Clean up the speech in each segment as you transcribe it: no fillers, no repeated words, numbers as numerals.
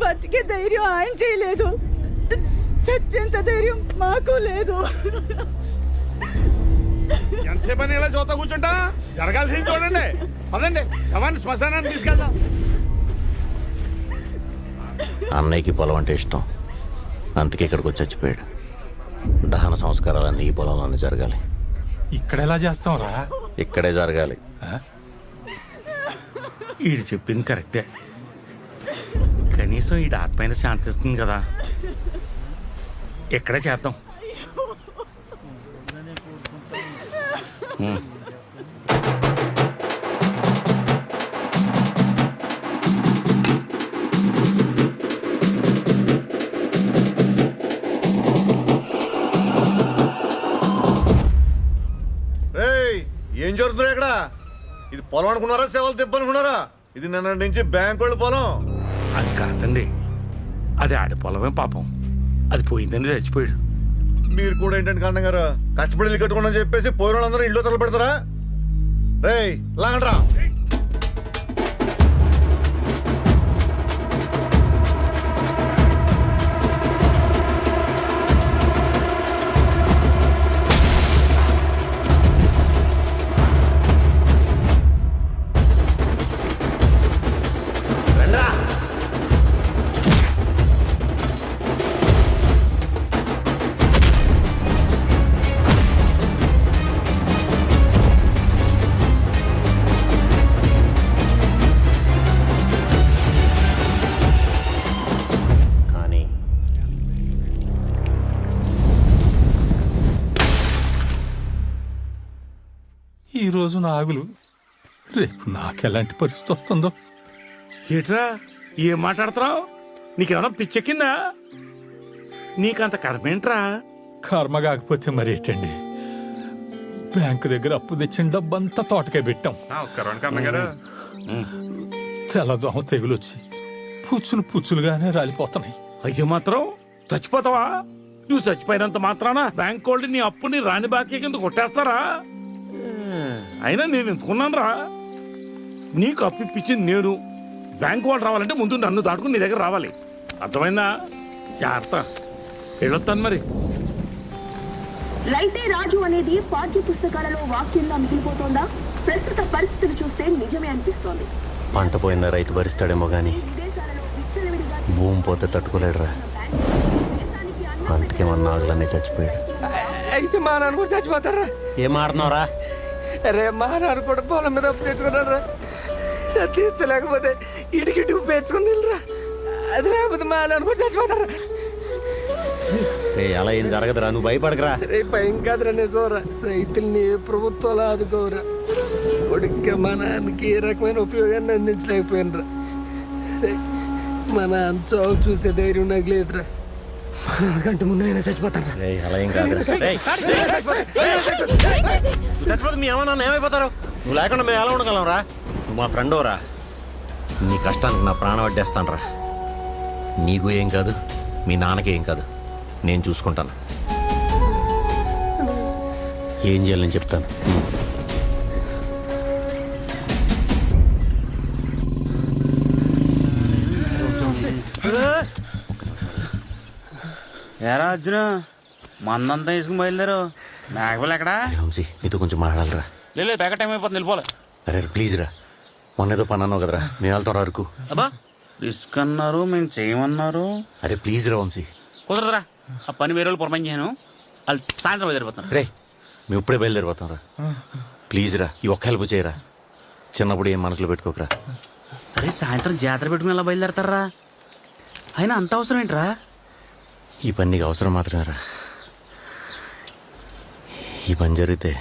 బతికే ధైర్యం ఆయన చేయలేదు, చచ్చేంత ధైర్యం మాకు లేదు. ఎంతసేపని ఇలా చూస్తా కూర్చుంటా? జరగాల్సింది చూడండి. పదండి, శవాన్ని శ్మశానాన్ని తీసుకెళ్దాం. అన్నయ్యకి పొలం అంటే ఇష్టం, అందుకే ఇక్కడికి వచ్చి చచ్చిపోయాడు. దహన సంస్కారాలన్నీ ఈ పొలంలోనే జరగాలి. ఇక్కడ ఎలా చేస్తాం రా? ఇక్కడే జరగాలి. ఈడు చెప్పింది కరెక్టే. కనీసం ఈడు ఆత్మైన శాంతిస్తుంది కదా. ఇక్కడే చేద్దాం. ఏం జరుగుతుంది ఇక్కడ? ఇది పొలం అనుకున్నారా, సేవలు తిప్పనుకున్నారా? ఇది నిన్న నుంచి బ్యాంక్ వాళ్ళు పొలం. అది కాదండి, అది ఆడి పొలమే పాపం. అది పోయిందని చచ్చిపోయాడు. మీరు కూడా ఏంటంటే కారణం గారు కష్టపడి ఇల్లు కట్టుకున్నా చెప్పేసి పోయిన వాళ్ళందరూ ఇల్లు తల పెడతారా? రేయ్ లాగండ్రా. ఈరోజు నాగులు, రేపు నాకెలాంటి పరిస్థితి వస్తుందో. ఏట్రా ఏం మాట్లాడుతున్నావు? నీకేమన్నా పిచ్చెక్కిందా? నీకంత కర్మేంట్రా? కర్మ కాకపోతే మరి ఏంటండి, బ్యాంకు దగ్గర అప్పు తెచ్చిన డబ్బంతా తోటకే పెట్టాం. నమస్కారం కన్నగారు. తెల్లదోమ తెగులొచ్చి పుచ్చులుగానే రాలిపోతున్నాయి. అయ్యో మాత్రం చచ్చిపోతావా? నువ్వు చచ్చిపోయినంత మాత్రాన బ్యాంక్ వాళ్ళు నీ అప్పుని రాని బాకీ కింద కొట్టేస్తారా? అయినా నేను ఎందుకున్నాను రా? నీకు అప్పు ఇప్పించింది నేను. బ్యాంకు వాళ్ళు రావాలంటే ముందు నన్ను దాటుకుని నీ దగ్గర రావాలి. అర్థమైందా? జాగ్రత్త. వెళ్ళొస్తాను మరి. రైతే రాజు అనేది పాఠ్య పుస్తకాలలో వాక్యంగా మిగిలిపోతోందా? ప్రస్తుత పరిస్థితులు చూస్తే నిజమే అనిపిస్తోంది. పంట పోయిందా రైతు భరిస్తాడేమో గాని భూమి పోతే తట్టుకోలేడురా. అందుకే మన నాగులన్నీ చచ్చిపోయాడు. అయితే మా నాన్న కూడా చచ్చిపోతారా? ఏం ఆడుతున్నావురా? అరే మా నాన్న కూడా పొలం మీద అప్పు తెచ్చుకున్నారా? తీర్చలేకపోతే ఇటుకిటు పేర్చుకుని వెళ్ళరా. అది లేకపోతే మా నాన్న కూడా చచ్చిపోతారా? అలా ఏం జరగదురా, నువ్వు భయపడకరా. రేపు భయం కాదురా, నిజంరా. రైతుల్ని ఏ ప్రభుత్వాలు ఆదుకోరా. కొడుక మా నాన్నకి ఏ రకమైన ఉపయోగాన్ని అందించలేకపోయినరా. మా నాన్న చావు చూసే ధైర్యం నాకు లేదురా. గంట ముందు నేను చచ్చిపోతాను. అలా ఏం కాదు, చచ్చిపోతే మీ ఏమన్నా ఏమైపోతారు? నువ్వు లేకుండా మేము ఎలా ఉండగలం రా? నువ్వు మా ఫ్రెండ్ రా. నీ కష్టానికి నా ప్రాణం అడ్డేస్తాను రా. నీకు ఏం కాదు, మీ నాన్నకి ఏం కాదు, నేను చూసుకుంటాను. ఏం చేయాలని చెప్తాను. ఏరా అర్జున, మందంతా వేసుకుని బయలుదేరు. మేకలు ఎక్కడా? వంశీ నీతో కొంచెం మాట్లాడరా. లేదు ప్యాకెట్ టైం అయిపోతుంది, వెళ్ళిపోలే. అరే ప్లీజ్ రా, మొన్న ఏదో పని అన్నావు కదరా, మేము వెళ్తాం వరకు. అబ్బా రిస్క్ అన్నారు, మేము చేయమన్నారు. అరే ప్లీజ్ రా వంశీ. కుదరదురా, ఆ పని వేరే వాళ్ళు పొరపని చేయను. వాళ్ళు సాయంత్రం బయలుదేరిపోతాను. రే మేము ఇప్పుడే బయలుదేరిపోతాం రా. ప్లీజ్ రా, ఈ ఒక్క హెల్ప్ చేయరా. చిన్నప్పుడు ఏం మనసులో పెట్టుకోకరా. అరే సాయంత్రం జాతర పెట్టుకుని ఎలా బయలుదేరతారా? అయినా అంత అవసరం ఏంట్రా? ఈ పని నీకు అవసరం మాత్రమే రా. ఈ పని జరిగితే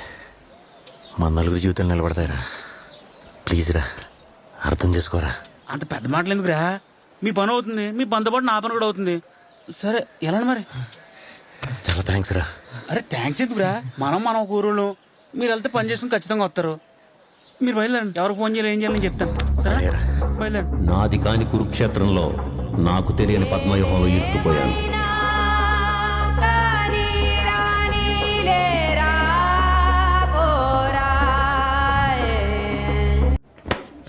మా నలుగురు జీవితాలు నిలబడతాయిరా. ప్లీజ్ రా, అర్థం చేసుకోరా. అంత పెద్ద మాటలు ఎందుకురా? మీ పని అవుతుంది, మీ పనితో పాటు నా పని కూడా అవుతుంది. సరే ఎలా మరి? చాలా థ్యాంక్స్ రా. అరే థ్యాంక్స్ ఎందుకురా? మనం ఒక ఊరులో మీరు వెళ్తే పని చేసుకుని ఖచ్చితంగా వస్తారు. మీరు బయలుదేరండి. ఎవరికి ఫోన్ చేయాలి, ఏం చేయాలి నేను చెప్తాను. సరే బయలుదేరండి. నాది కాని కురుక్షేత్రంలో నాకు తెలియని పద్మవ్యూహంలో ఇరుక్కుపోయాను.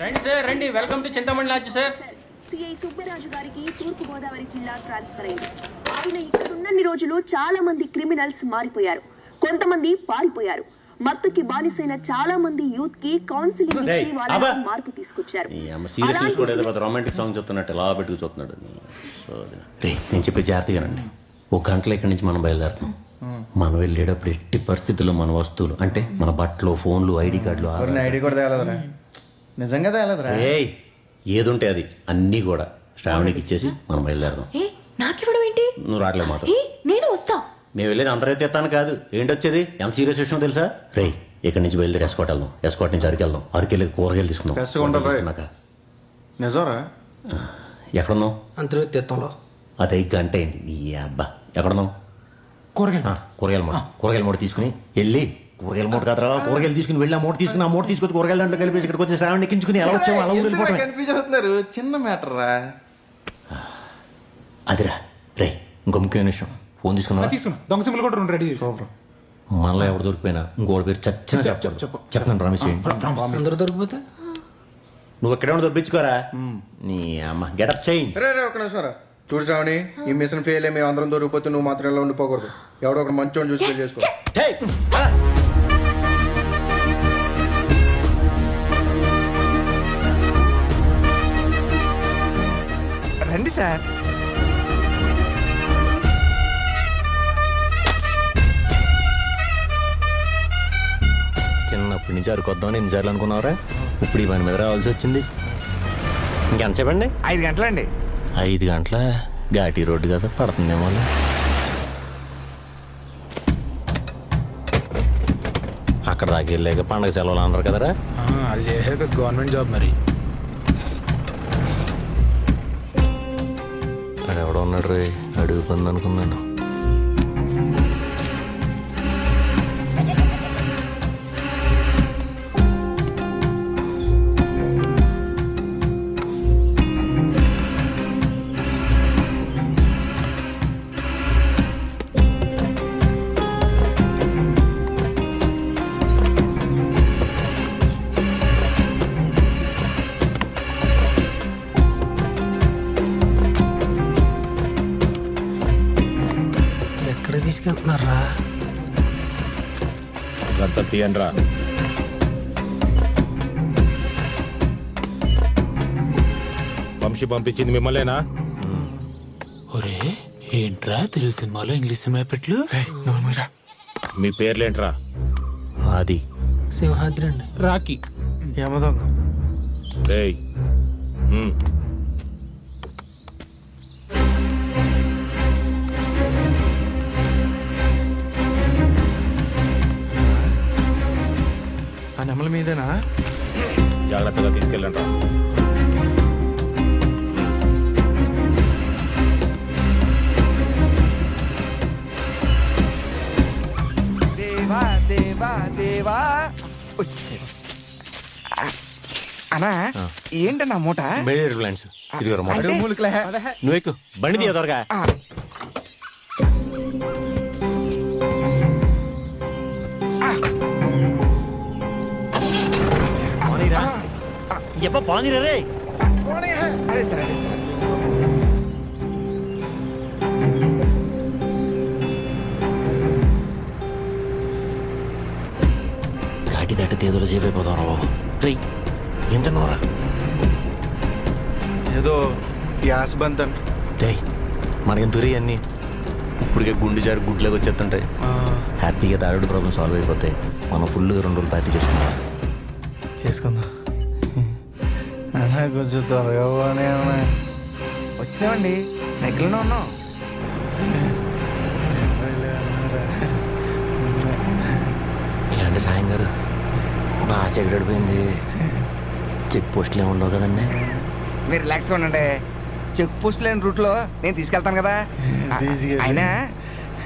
రండి సార్ రండి, welcome to Chintamani lodge sir. CI Subbaraju గారికి తూర్పు గోదావరి జిల్లా ట్రాన్స్ఫర్ అయింది. ఆయన ఇక్కడున్నన్ని రోజులు చాలా మంది క్రిమినల్స్ మారిపోయారు, కొంతమంది పారిపోయారు. మత్తుకి బానిసైన చాలా మంది యూత్ కి కౌన్సిలింగ్ ఇచ్చి వాళ్ళలో మార్పు తీసుకొచ్చారు. సీరియస్ న్యూస్ కూడా ఏదో రొమాంటిక్ సాంగ్ చూస్తున్నట్టు ఎలా పెట్టుకు చూస్తున్నాడు. రే నేను చెప్పే జాగ్రత్తగానండి. ఒక గంటలో ఇక్కడి నుంచి మనం బయలుదేరుతాం. మనం వెళ్ళేటప్పుడు ఎట్టి పరిస్థితుల్లో మన వస్తువులు అంటే మన బట్టలు, ఫోన్లు, ఐడి కార్డులు, ఐడి కూడా తేలేదురా, నిజంగా తేలేదురా. ఏదుంటే అది అన్నీ కూడా శ్రావణికి ఇచ్చేసి మనం బయలుదేరదాం. నాకివ్వడం ఏంటి? నువ్వు రావట్లేదు మాత్రం. నేను వస్తా. మేము వెళ్ళేది అంతరైతే ఎత్తాను కాదు. ఏంటొచ్చేది? ఎంత సీరియస్ విషయం తెలుసా? రే ఇక్కడి నుంచి బయలుదేరి ఎస్కోట్ వెళ్దాం. ఎస్కోట్ నుంచి అరకు వెళ్దాం. అరకెళ్ళి కూరగాయలు తీసుకుందాం. నిజంరా? ఎక్కడున్నావు? అంతర్వేత్తంలో. అది గంట అయింది. నీ అబ్బా ఎక్కడున్నావు? కూరగాయల మూట తీసుకుని వెళ్ళి కూరగాయల మూట కాదురా, కూరగాయలు తీసుకుని వెళ్ళి ఆ మూట తీసుకుని ఆ మూట తీసుకొచ్చి కూరగాయల దాంట్లో కలిపేసి ఇక్కడికి వచ్చి శ్రావణ్ ఎక్కించుకుని ఎలా వచ్చాము అలా వెళ్ళిపోవడం. కన్ఫ్యూజ్ అవుతున్నారు, చిన్న మ్యాటర్ రా. అదిరా రే ఇంకో ముఖ్యమైన విషయం. ఫోన్ తీసుకున్నా? దొంగ సింబల్ కూడా రెండు రెడీ చేసి మనలో ఎవరు దొరికిపోయినా ఇంకోటి పేరు చచ్చిన చెప్తాను. ప్రామిస్ చేయండి. అందరూ దొరికిపోతే నువ్వు ఎక్కడ దొరికించుకోరా. నీ అమ్మ గెటప్ చేంజ్. రే ఒక నిమిషం రా. చూడు శ్రావణి, ఈ మిషన్ ఫెయిల్ మేము అందరం దొరికిపోతే నువ్వు మాత్రం ఇలా ఉండిపోకూడదు. ఎవడో ఒక మంచోని చూసి పెళ్లి చేసుకో. రండి సార్. చిన్నప్పటి నుంచి అరుకొద్దామని ఎన్నిసార్లు అనుకున్నావురా? ఇప్పుడు ఈ పని మీద రావాల్సి వచ్చింది. ఇంకెంతసేపు అండి? 5 గంటలండి. 5 గంటల ఘాటీ రోడ్డు కదా, పడుతుందేమో. అక్కడ దాకా వెళ్ళాక పండగ సెలవులు అన్నారు కదరా. గవర్నమెంట్ జాబ్ మరి. అడెవడో ఉన్నాడు రే, అడుగు పొంది అనుకున్నాను. ఎక్కడ తీసుకెళ్తున్నారా? తీయండిరా. వంశీ పంపించింది మిమ్మల్నేనా? ఒరే ఏంట్రా తెలుగు సినిమాలో ఇంగ్లీష్ సినిమా పెట్లు? మీ పేర్లేంట్రా? అది సింహాద్రి అండి. రాకీ. యమదొంగ. రేయ్ ఆ నెమల మీదేనా? జాగ్రత్తగా తీసుకెళ్ళండి రా. దేవా దేవా దేవా అన్నా ఏంటన్నా మూట? ప్లాన్స్ నువ్వు ఎక్కు బండి తీయ త్వరగా. ఎప్ప పానీరా రే. అదే సార్ అదే సార్. ఘాటి దాటి తేదోలో చేపైపోతాం రా బాబు. రే ఎంత నోరా? ఏదో గ్యాస్ బంత్ అంట. దే మనకేం తురి అన్నీ ఇప్పటికే గుండె జారి గుడ్లోకి వచ్చేస్తుంటాయి. హ్యాపీగా థైరాయిడ్ ప్రాబ్లం సాల్వ్ అయిపోతాయి. మనం ఫుల్ 2 రోజులు పార్టీ చేసుకుందాం. అన్నా కొంచెం త్వరగా వచ్చామండి, దగ్గరలో ఉన్నాం. ఇలాంటి సాయం గారు బాగా చెగడిపోయింది. చెక్ పోస్టులు ఏమి ఉండవు కదండి. మీరు రిలాక్స్గా ఉండండి. చెక్ పోస్ట్ లేని రూట్లో నేను తీసుకెళ్తాను కదా. అయినా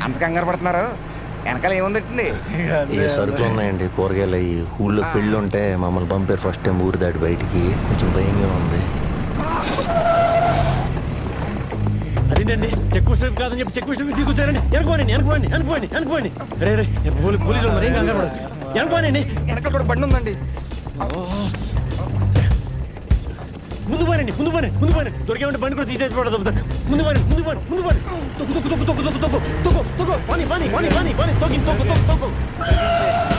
అంత కంగారు పడుతున్నారు, వెనకాల ఏముందండి? ఏ సరుకులు ఉన్నాయండి, కూరగాయలు అయ్యి. ఊళ్ళో పెళ్ళి ఉంటే మమ్మల్ని పంపారు ఫస్ట్ టైం ఊరు దాటి బయటికి. కొంచెం భయంగా ఉంది. అదేంటండి చెక్ పోస్ట్ వైపు కాదని చెప్పి చెక్ పోస్ట్ వైపు తీసుకొచ్చారండి. వెనకపోండి. రే రే పోలీసులు ఉన్నారు, ఏం కంగారు పడదు. వెనకపోనండి. వెనకాల కూడా బండి ఉందండి. పారండి, ముందు పారండి, ముందు పారండి. దొరికేమంటే బండి కూడా తీసేసి పడదు. ముందు పారండి, ముందు పారండి, ముందు పారండి. తొక్కు తొక్కు తొక్కు తొక్కు తొక్కు తొక్కు తొక్కు తొక్కు పాని పాని పాని పాని పాని తొక్కి తొక్కు తొక్కు తొక్కు.